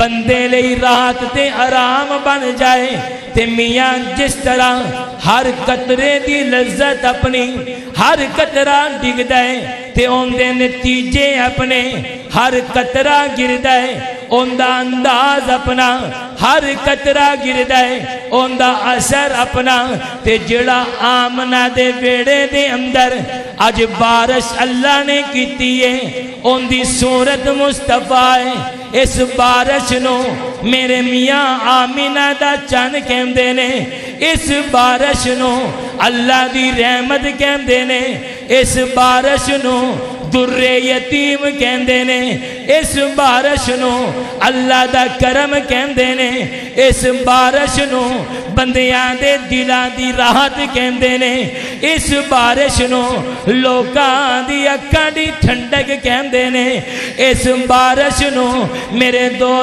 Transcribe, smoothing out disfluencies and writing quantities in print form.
بندے لئی رات تے آرام بن جائے تے میاں جس طرح ہر قطرے دی لذت اپنی ہر قطرہ ڈگ دائے تے ان دے نتیجے اپنے ہر قطرہ گر دائے ان دا انداز اپنا ہر قطرہ گر دائے ان دا اثر اپنا تے جڑا آمنہ دے بیڑے دے اندر آج بارش اللہ نے کیتی ہے ان دی صورت مصطفیٰ ہے اس بارش نو میرے میاں آمینہ دا چند کہم دینے اس بارش نو اللہ دی رحمت کہم دینے اس بارش نو در یتیم کہم دینے اس بارش نو اللہ دا کرم کہم دینے اس بارش نو بندیاں دے دلان دی راحت کہم دینے اس بارش نو لوکاں دی اکھاں دی ٹھنڈک کہم دینے اس بارش نو میرے دو